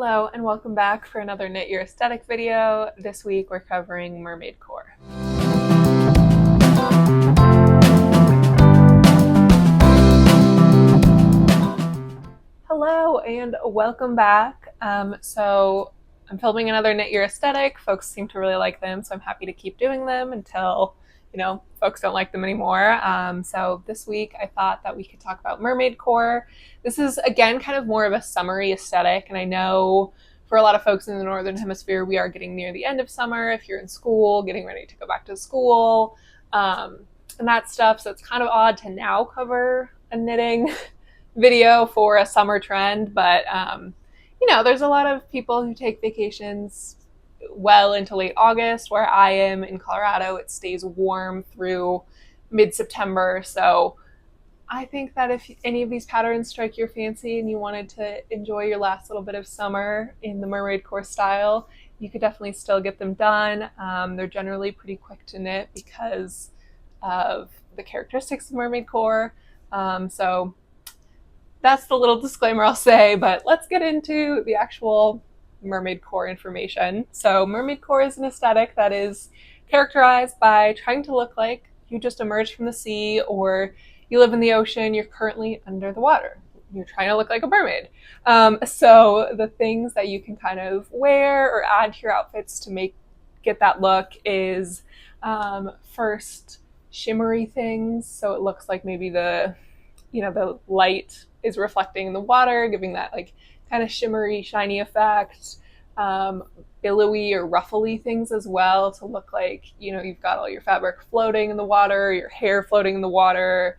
Hello and welcome back for another Knit Your Aesthetic video. This week we're covering Mermaidcore. Hello and welcome back. So I'm filming another Knit Your Aesthetic. Folks seem to really like them, so I'm happy to keep doing them until folks don't like them anymore. So this week I thought that we could talk about Mermaidcore. This is again kind of more of a summery aesthetic, and I know for a lot of folks in the Northern Hemisphere we are getting near the end of summer if you're in school, getting ready to go back to school, and that stuff. So it's kind of odd to now cover a knitting video for a summer trend, but there's a lot of people who take vacations well into late August. Where I am in Colorado, it stays warm through mid-September. So I think that if any of these patterns strike your fancy and you wanted to enjoy your last little bit of summer in the Mermaidcore style, you could definitely still get them done. They're generally pretty quick to knit because of the characteristics of Mermaidcore. So that's the little disclaimer I'll say, but let's get into the actual Mermaidcore information. So Mermaidcore is an aesthetic that is characterized by trying to look like you just emerged from the sea, or you live in the ocean, you're currently under the water. You're trying to look like a mermaid. So the things that you can kind of wear or add to your outfits to get that look is first shimmery things. So it looks like maybe the light is reflecting the water, giving that like kind of shimmery, shiny effect. Billowy or ruffly things as well to look like, you've got all your fabric floating in the water, your hair floating in the water,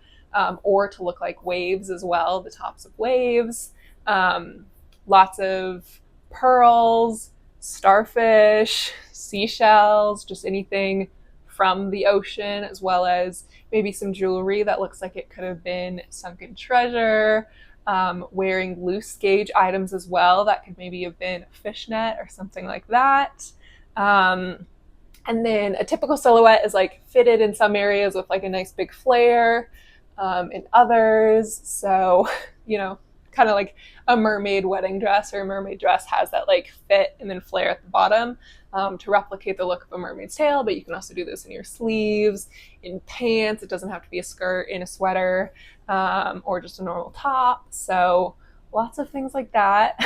or to look like waves as well, the tops of waves. Lots of pearls, starfish, seashells, just anything from the ocean, as well as maybe some jewelry that looks like it could have been sunken treasure. Wearing loose gauge items as well that could maybe have been a fishnet or something like that. And then a typical silhouette is like fitted in some areas with like a nice big flare, in others. So, kind of like a mermaid wedding dress or a mermaid dress has that like fit and then flare at the bottom to replicate the look of a mermaid's tail. But you can also do this in your sleeves, in pants. It doesn't have to be a skirt, in a sweater, or just a normal top. So lots of things like that.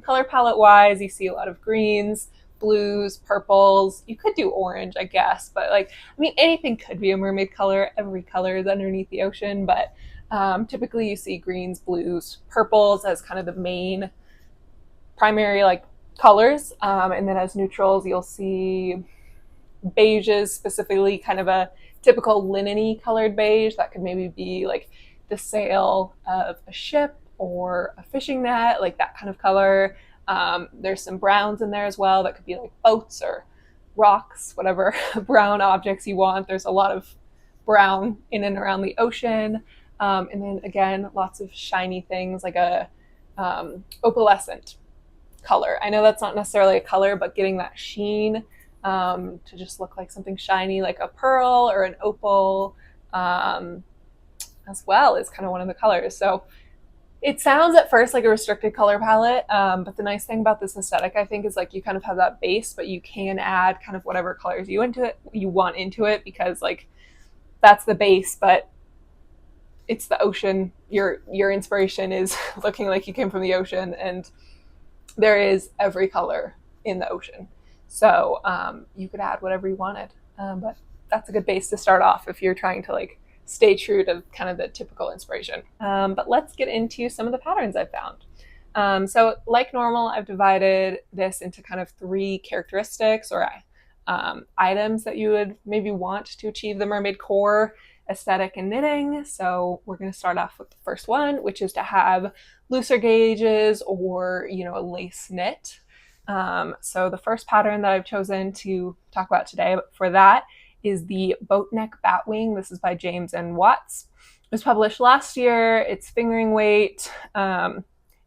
Color palette wise, you see a lot of greens, blues, purples. You could do orange, I guess, but anything could be a mermaid color. Every color is underneath the ocean, but typically you see greens, blues, purples as kind of the main primary like colors. And then as neutrals, you'll see beiges, specifically kind of a typical linen-y colored beige that could maybe be like the sail of a ship or a fishing net, like that kind of color. There's some browns in there as well that could be like boats or rocks, whatever brown objects you want. There's a lot of brown in and around the ocean. And then again, lots of shiny things like a opalescent color. I know that's not necessarily a color, but getting that sheen to just look like something shiny, like a pearl or an opal, as well, is kind of one of the colors. So it sounds at first like a restricted color palette, but the nice thing about this aesthetic, I think, is like you kind of have that base, but you can add kind of whatever colors you want into it, because like that's the base, but it's the ocean. Your inspiration is looking like you came from the ocean, and there is every color in the ocean. So you could add whatever you wanted, but that's a good base to start off if you're trying to like stay true to kind of the typical inspiration. But let's get into some of the patterns I've found. So like normal, I've divided this into kind of 3 characteristics or items that you would maybe want to achieve the Mermaidcore aesthetic in knitting. So we're going to start off with the first one, which is to have looser gauges or, a lace knit. So the first pattern that I've chosen to talk about today for that is the boat neck batwing. This is by James and Watts. It was published last year. It's fingering weight, and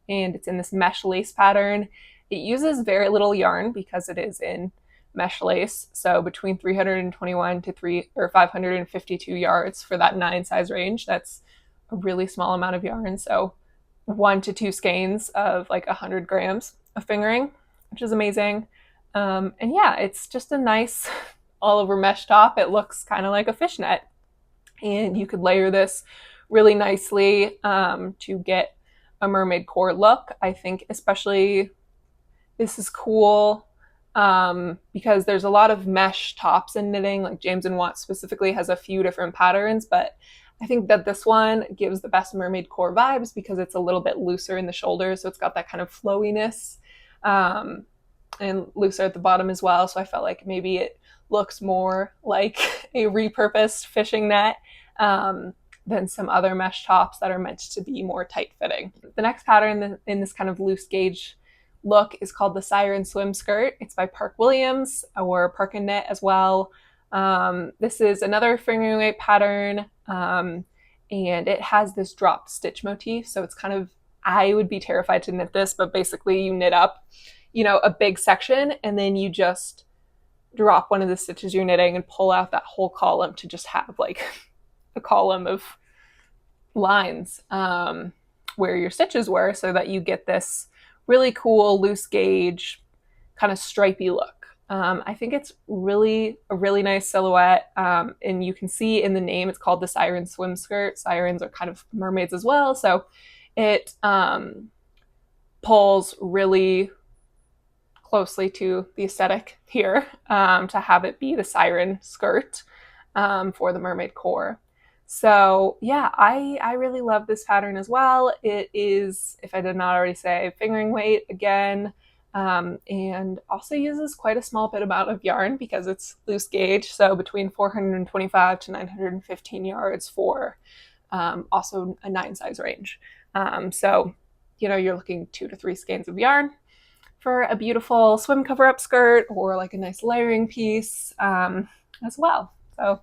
it's in this mesh lace pattern. It uses very little yarn because it is in mesh lace, so between 321 to 552 yards for that 9 size range. That's a really small amount of yarn, so 1 to 2 skeins of like 100 grams of fingering, which is amazing. And yeah, it's just a nice all over mesh top. It looks kind of like a fishnet. And you could layer this really nicely to get a mermaidcore look. I think especially this is cool because there's a lot of mesh tops in knitting. Like James and Watt specifically has a few different patterns, but I think that this one gives the best mermaidcore vibes because it's a little bit looser in the shoulders, so it's got that kind of flowiness and looser at the bottom as well. So I felt like maybe it looks more like a repurposed fishing net than some other mesh tops that are meant to be more tight fitting. The next pattern in this kind of loose gauge look is called the Siren Swim Skirt. It's by Park Williams, or Park and Knit as well. This is another fingering weight pattern, and it has this drop stitch motif. So it's kind of, I would be terrified to knit this, but basically you knit up, you know, a big section and then you just drop one of the stitches you're knitting and pull out that whole column to just have like a column of lines where your stitches were, so that you get this really cool loose gauge kind of stripy look. I think it's really a really nice silhouette, and you can see in the name it's called the Siren Swim Skirt. Sirens are kind of mermaids as well, so it pulls really closely to the aesthetic here to have it be the siren skirt for the mermaidcore. So yeah, I really love this pattern as well. It is, if I did not already say, fingering weight again, and also uses quite a small bit amount of yarn because it's loose gauge, so between 425 to 915 yards for also a 9 size range. So, you know, you're looking 2 to 3 skeins of yarn for a beautiful swim cover-up skirt or like a nice layering piece as well. So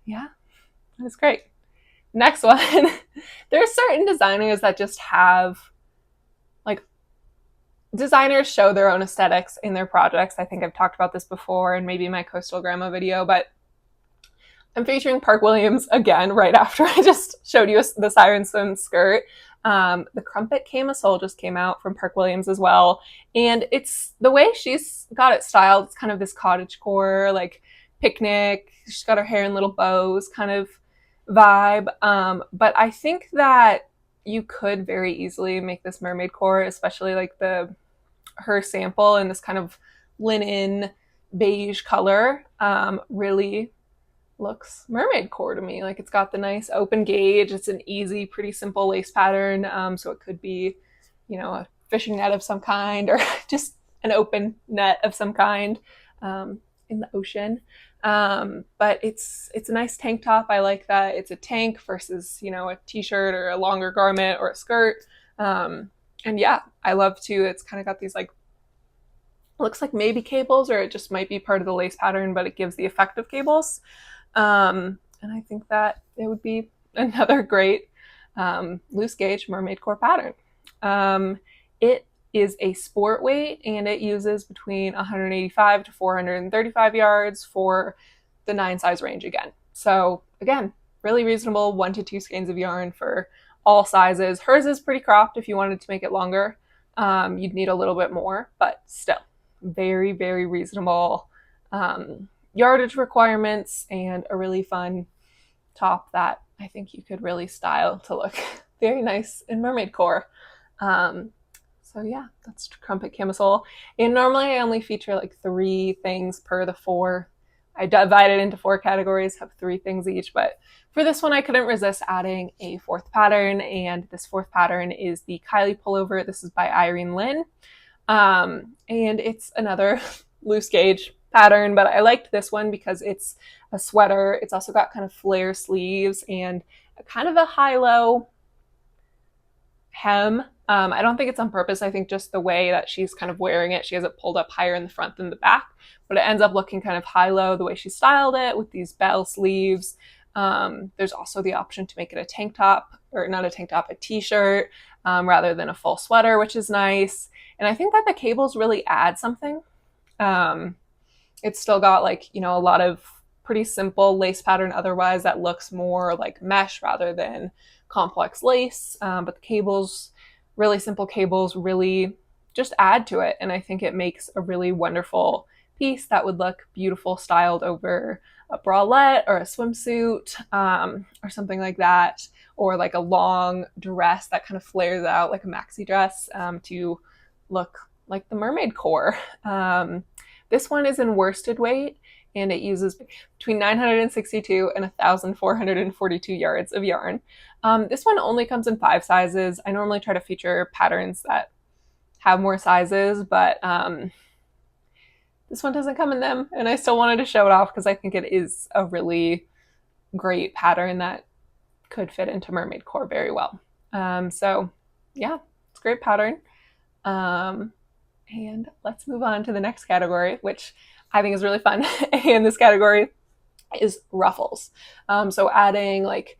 yeah, that's great. Next one, there's certain designers that just have, like, designers show their own aesthetics in their projects. I think I've talked about this before in maybe my Coastal Grandma video, but I'm featuring Park Williams again right after I just showed you the Siren Swim skirt. The Crumpet Camisole just came out from Park Williams as well. And it's the way she's got it styled. It's kind of this cottagecore, like picnic. She's got her hair in little bows kind of vibe. But I think that you could very easily make this mermaidcore, especially like her sample in this kind of linen beige color, really looks mermaidcore to me. Like, it's got the nice open gauge. It's an easy, pretty simple lace pattern. So it could be, you know, a fishing net of some kind, or just an open net of some kind in the ocean. But it's a nice tank top. I like that it's a tank versus, you know, a t-shirt or a longer garment or a skirt. And yeah, I love too, it's kind of got these like, looks like maybe cables, or it just might be part of the lace pattern, but it gives the effect of cables. And I think that it would be another great loose gauge mermaidcore pattern. It is a sport weight, and it uses between 185 to 435 yards for the 9 size range again. So again, really reasonable, 1 to 2 skeins of yarn for all sizes. Hers is pretty cropped. If you wanted to make it longer, you'd need a little bit more, but still very, very reasonable yardage requirements, and a really fun top that I think you could really style to look very nice in mermaidcore. So yeah, that's Crumpet Camisole. And normally I only feature like 3 things per the 4. I divide it into 4 categories, have 3 things each, but for this one I couldn't resist adding a 4th pattern, and this 4th pattern is the Kylie pullover. This is by Irene Lynn, and it's another loose gauge pattern, but I liked this one because it's a sweater. It's also got kind of flare sleeves and kind of a high-low hem. I don't think it's on purpose. I think just the way that she's kind of wearing it, she has it pulled up higher in the front than the back, but it ends up looking kind of high-low the way she styled it with these bell sleeves. There's also the option to make it a tank top, or not a tank top, a t-shirt, rather than a full sweater, which is nice. And I think that the cables really add something. It's still got, like, you know, a lot of pretty simple lace pattern otherwise that looks more like mesh rather than complex lace. But the cables really simple cables really just add to it. And I think it makes a really wonderful piece that would look beautiful styled over a bralette or a swimsuit, or something like that, or like a long dress that kind of flares out like a maxi dress, to look like the Mermaidcore. This one is in worsted weight, and it uses between 962 and 1,442 yards of yarn. This one only comes in 5 sizes. I normally try to feature patterns that have more sizes, but this one doesn't come in them, and I still wanted to show it off because I think it is a really great pattern that could fit into Mermaidcore very well. So yeah, it's a great pattern. And let's move on to the next category, which I think is really fun. And this category is ruffles. So adding like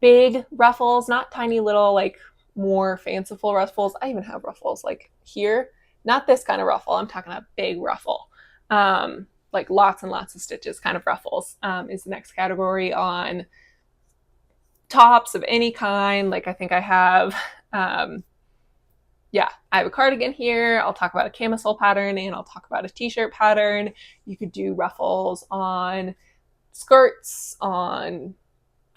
big ruffles, not tiny little like more fanciful ruffles. I even have ruffles like here, not this kind of ruffle. I'm talking a big ruffle. Like lots and lots of stitches kind of ruffles, is the next category on tops of any kind. Like I think I have, yeah, I have a cardigan here. I'll talk about a camisole pattern, and I'll talk about a t-shirt pattern. You could do ruffles on skirts, on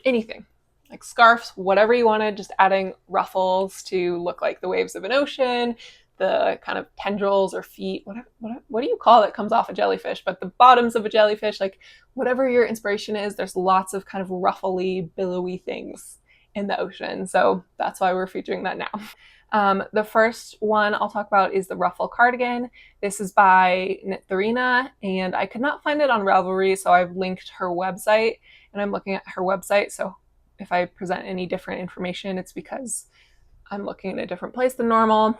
anything, like scarves, whatever you wanted, just adding ruffles to look like the waves of an ocean, the kind of tendrils or feet, what do you call it, comes off a jellyfish, but the bottoms of a jellyfish, like whatever your inspiration is, there's lots of kind of ruffly, billowy things in the ocean. So that's why we're featuring that now. The first one I'll talk about is the Ruffle cardigan. This is by Nordlund, and I could not find it on Ravelry, so I've linked her website, and I'm looking at her website. So if I present any different information, it's because I'm looking in a different place than normal.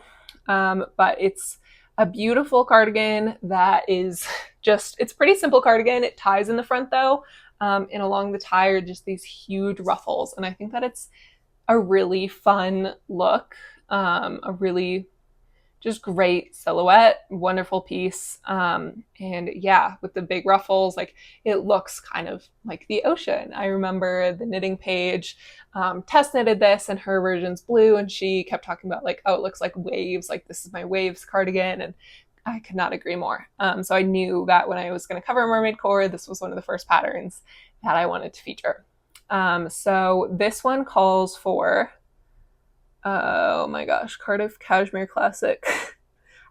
But it's a beautiful cardigan that is just, it's a pretty simple cardigan. It ties in the front though, and along the tie are just these huge ruffles. And I think that it's a really fun look, a really just great silhouette, wonderful piece. And yeah, with the big ruffles, like it looks kind of like the ocean. I remember the knitting page test knitted this, and her version's blue, and she kept talking about like, oh, it looks like waves, like this is my waves cardigan, and I could not agree more. So I knew that when I was going to cover Mermaidcore, this was one of the first patterns that I wanted to feature. So this one calls for, oh my gosh, Cardiff Cashmere Classic.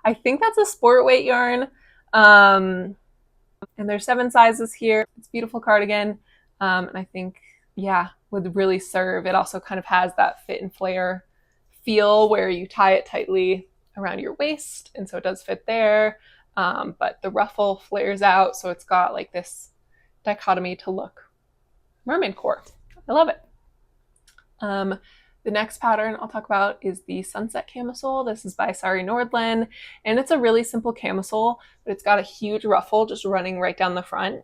I think that's a sport weight yarn. And there's 7 sizes here. It's a beautiful cardigan. And I think, yeah, would really serve. It also kind of has that fit and flare feel where you tie it tightly around your waist, and so it does fit there. But the ruffle flares out, so it's got like this dichotomy to look Mermaidcore. I love it. The next pattern I'll talk about is the Sunset Camisole. This is by Sari Nordlund, and it's a really simple camisole, but it's got a huge ruffle just running right down the front.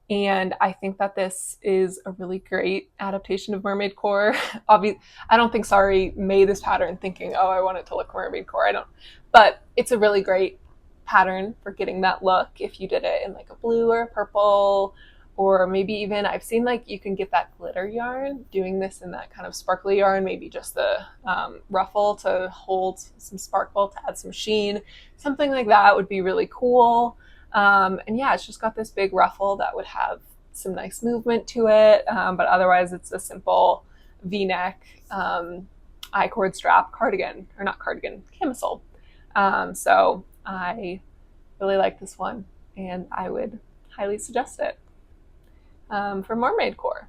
And I think that this is a really great adaptation of Mermaidcore. Obviously, I don't think Sari made this pattern thinking, oh, I want it to look Mermaidcore. I don't. But it's a really great pattern for getting that look if you did it in like a blue or a purple, or maybe even I've seen like you can get that glitter yarn, doing this in that kind of sparkly yarn, maybe just the ruffle to hold some sparkle, to add some sheen. Something like that would be really cool. And yeah, it's just got this big ruffle that would have some nice movement to it. But otherwise it's a simple V-neck, I-cord strap cardigan, or not cardigan, camisole. So I really like this one, and I would highly suggest it. For Mermaidcore,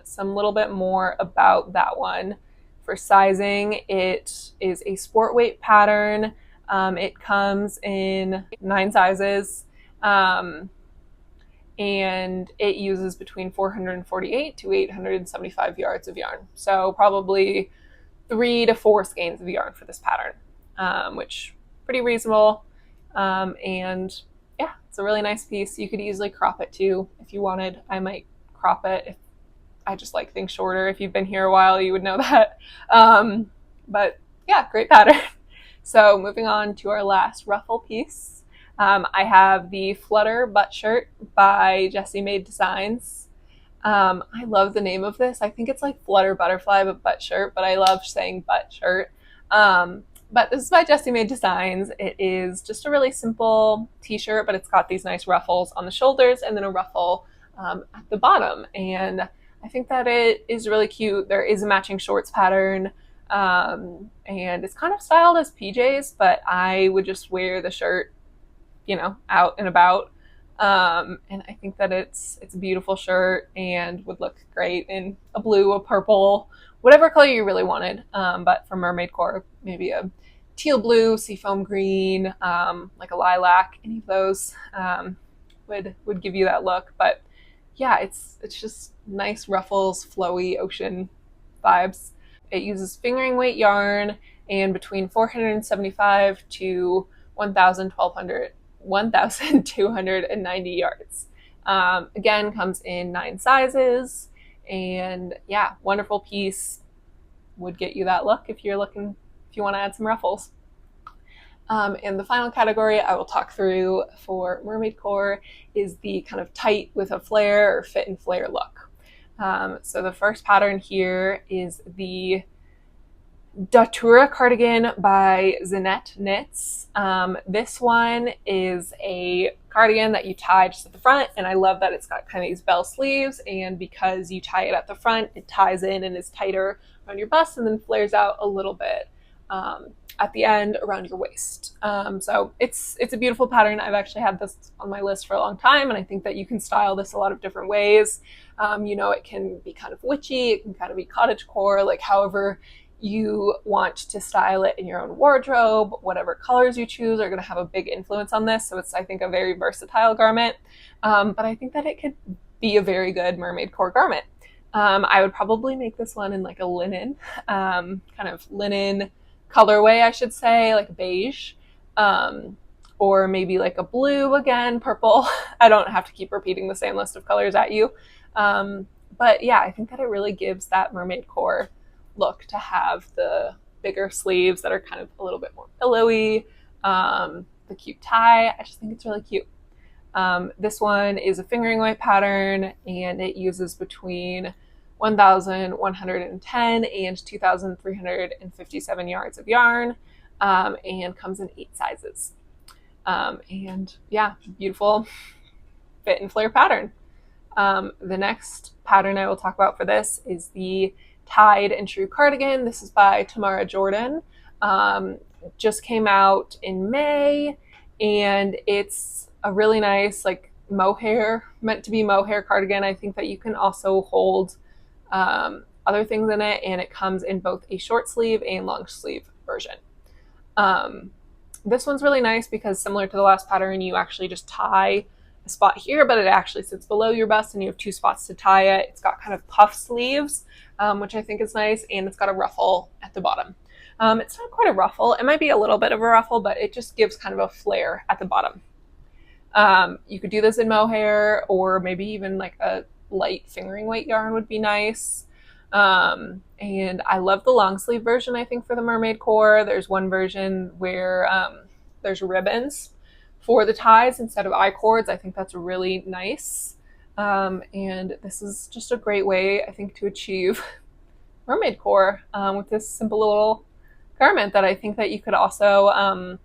some little bit more about that one. For sizing, it is a sport weight pattern. It comes in 9 sizes, and it uses between 448 to 875 yards of yarn. So probably 3 to 4 skeins of yarn for this pattern, which pretty reasonable. And yeah, it's a really nice piece. You could easily crop it too if you wanted. I might crop it if I just like things shorter. If you've been here a while, you would know that. But yeah, great pattern. So moving on to our last ruffle piece. I have the Flutter butt shirt by Jessie Made Designs. I love the name of this. I think it's like Flutter Butterfly, but butt shirt, but I love saying butt shirt. But this is by Jessie Made Designs. It is just a really simple t-shirt, but it's got these nice ruffles on the shoulders and then a ruffle at the bottom. And I think that it is really cute. There is a matching shorts pattern, and it's kind of styled as PJs, but I would just wear the shirt, you know, out and about. And I think that it's a beautiful shirt and would look great in a blue, a purple, whatever color you really wanted. But for Mermaidcore, maybe a teal blue, seafoam green, like a lilac, any of those would give you that look. But yeah, it's just nice ruffles, flowy ocean vibes. It uses fingering weight yarn and between 475 to 1,290 yards. Again, comes in 9 sizes, and yeah, wonderful piece. Would get you that look if you want to add some ruffles. And the final category I will talk through for Mermaidcore is the kind of tight with a flare or fit and flare look. So the first pattern here is the Datura Cardigan by Zinette Knits. This one is a cardigan that you tie just at the front, and I love that it's got kind of these bell sleeves, and because you tie it at the front, it ties in and is tighter around your bust and then flares out a little bit at the end around your waist. So it's a beautiful pattern. I've actually had this on my list for a long time, and I think that you can style this a lot of different ways. You know, it can be kind of witchy, it can kind of be cottagecore, like however you want to style it in your own wardrobe. Whatever colors you choose are going to have a big influence on this. So it's, I think, a very versatile garment. But I think that it could be a very good Mermaidcore garment. I would probably make this one in like a linen, kind of linen colorway, I should say, like beige, or maybe like a blue again, purple. I don't have to keep repeating the same list of colors at you. But yeah, I think that it really gives that Mermaidcore look to have the bigger sleeves that are kind of a little bit more pillowy, the cute tie. I just think it's really cute. This one is a fingering weight pattern, and it uses between 1,110 and 2,357 yards of yarn, and comes in 8 sizes. And yeah, beautiful fit and flare pattern. The next pattern I will talk about for this is the Tied and True Cardigan. This is by Tamara Cardigan. Just came out in May, and it's a really nice like mohair, meant to be mohair cardigan. I think that you can also hold other things in it, and it comes in both a short sleeve and long sleeve version. This one's really nice because similar to the last pattern, you actually just tie a spot here, but it actually sits below your bust and you have 2 spots to tie it. It's got kind of puff sleeves, which I think is nice, and it's got a ruffle at the bottom. It's not quite a ruffle. It might be a little bit of a ruffle, but it just gives kind of a flare at the bottom. You could do this in mohair, or maybe even like a light fingering weight yarn would be nice. And I love the long sleeve version, I think, for the Mermaidcore. There's one version where there's ribbons for the ties instead of I-cords. I think that's really nice. And this is just a great way, I think, to achieve Mermaidcore with this simple little garment that I think that you could also,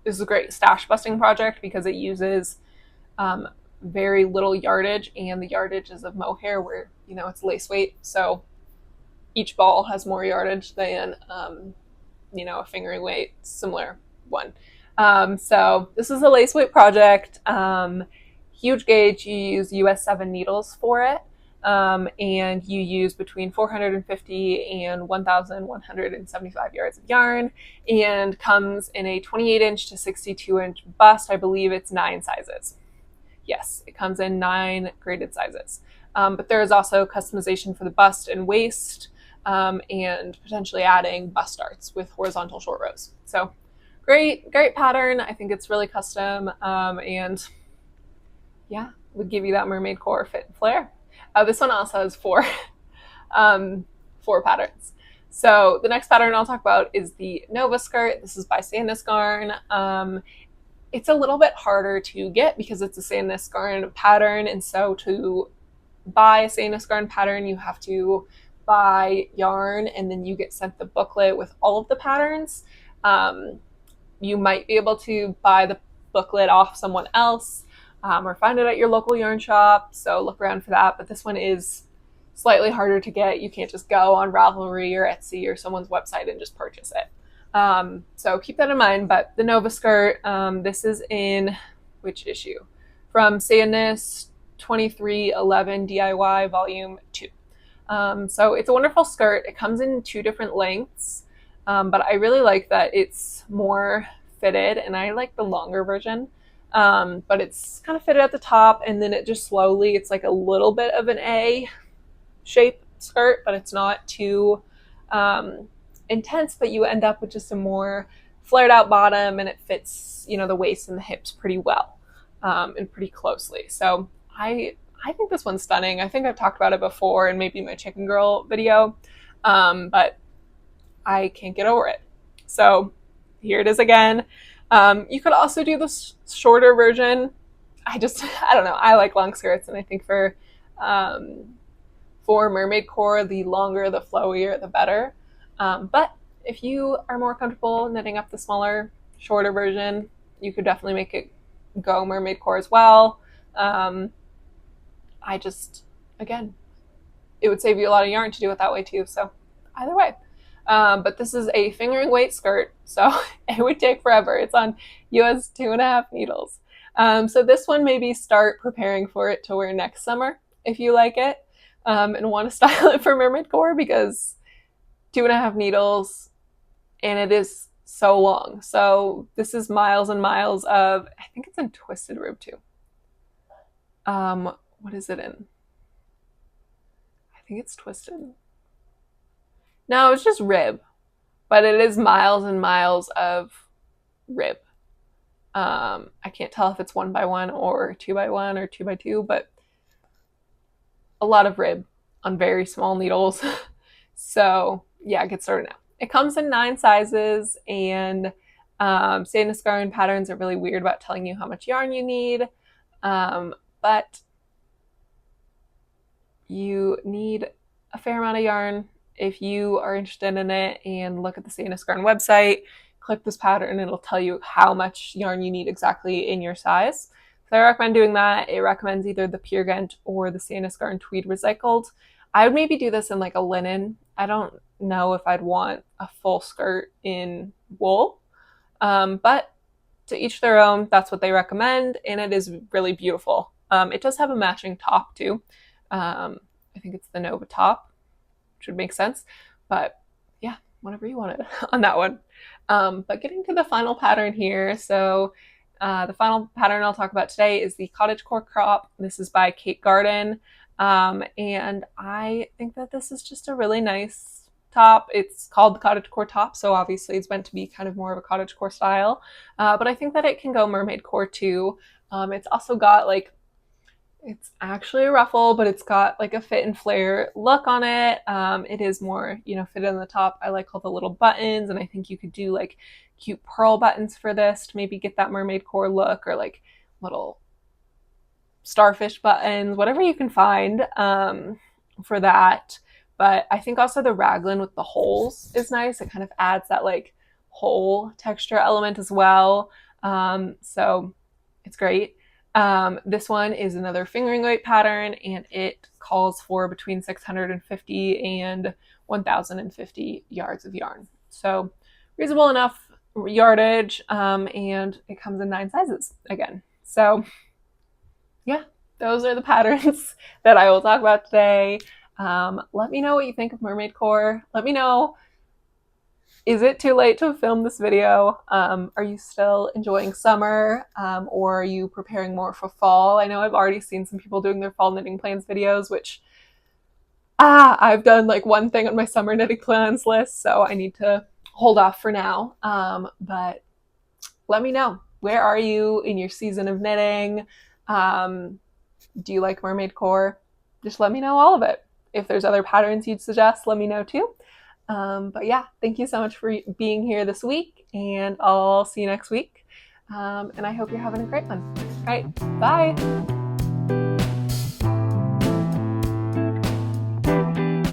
this is a great stash busting project because it uses very little yardage, and the yardage is of mohair where, you know, it's lace weight. So each ball has more yardage than, you know, a fingering weight similar one. So this is a lace weight project. Huge gauge, you use US 7 needles for it. And you use between 450 and 1,175 yards of yarn, and comes in a 28-inch to 62-inch bust. I believe it's 9 sizes. Yes, it comes in 9 graded sizes. But there is also customization for the bust and waist, and potentially adding bust darts with horizontal short rows. So great pattern. I think it's really custom, and yeah, would give you that Mermaidcore fit and flare. This one also has 4 patterns. So the next pattern I'll talk about is the Nova skirt. This is by Sandnes Garn. It's a little bit harder to get because it's a Sandnes Garn pattern, and so to buy a Sandnes Garn pattern, you have to buy yarn and then you get sent the booklet with all of the patterns. You might be able to buy the booklet off someone else, or find it at your local yarn shop, so look around for that. But this one is slightly harder to get. You can't just go on Ravelry or Etsy or someone's website and just purchase it. So keep that in mind. But the Nova skirt, this is in which issue? From Sadness 2311 DIY Volume 2. So it's a wonderful skirt. It comes in 2 different lengths, but I really like that it's more fitted, and I like the longer version. But it's kind of fitted at the top, and then it just slowly, it's like a little bit of an A shape skirt, but it's not too intense, but you end up with just a more flared out bottom, and it fits, you know, the waist and the hips pretty well, and pretty closely. So I think this one's stunning. I think I've talked about it before in maybe my Chicken Girl video, but I can't get over it. So here it is again. You could also do the shorter version. I don't know. I like long skirts, and I think for Mermaidcore, the longer, the flowier, the better. But if you are more comfortable knitting up the smaller, shorter version, you could definitely make it go Mermaidcore as well. Again, it would save you a lot of yarn to do it that way too. So either way. But this is a fingering weight skirt, so it would take forever. It's on US 2.5 needles. So this one, maybe start preparing for it to wear next summer if you like it, and want to style it for Mermaidcore, because 2.5 needles, and it is so long. So this is miles and miles of, I think it's in twisted rib too. What is it in? I think it's twisted. No, it's just rib, but it is miles and miles of rib. I can't tell if it's 1x1 or 2x1 or 2x2, but a lot of rib on very small needles. So yeah, get started now. It comes in 9 sizes, and Sadness yarn patterns are really weird about telling you how much yarn you need, but you need a fair amount of yarn. If you are interested in it, and look at the Sadness yarn website, click this pattern, and it'll tell you how much yarn you need exactly in your size. So I recommend doing that. It recommends either the Pure Gent or the Sadness yarn tweed recycled. I would maybe do this in like a linen. I don't know if I'd want a full skirt in wool, but to each their own. That's what they recommend, and it is really beautiful. It does have a matching top too. I think it's the Nova top, which would make sense, but yeah, whatever you wanted on that one. But getting to the final pattern here. So the final pattern I'll talk about today is the Cottage Core Crop. This is by Kate Garden. And I think that this is just a really nice top. It's called the Cottage Core top, so obviously it's meant to be kind of more of a Cottage Core style. But I think that it can go Mermaidcore too. It's also got like, it's actually a ruffle, but it's got like a fit and flare look on it. It is more, you know, fitted on the top. I like all the little buttons, and I think you could do like cute pearl buttons for this to maybe get that Mermaidcore look, or like little starfish buttons, whatever you can find for that. But I think also the raglan with the holes is nice. It kind of adds that like hole texture element as well. So it's great. This one is another fingering weight pattern, and it calls for between 650 and 1050 yards of yarn. So reasonable enough yardage, and it comes in 9 sizes again. So yeah, those are the patterns that I will talk about today. Let me know what you think of Mermaidcore. Let me know, is it too late to film this video? Are you still enjoying summer, or are you preparing more for fall? I know I've already seen some people doing their fall knitting plans videos, which I've done like one thing on my summer knitting plans list, so I need to hold off for now. But let me know, where are you in your season of knitting? Do you like Mermaidcore? Just let me know all of it. If there's other patterns you'd suggest, let me know too. But yeah, thank you so much for being here this week, and I'll see you next week. And I hope you're having a great one. All right, bye.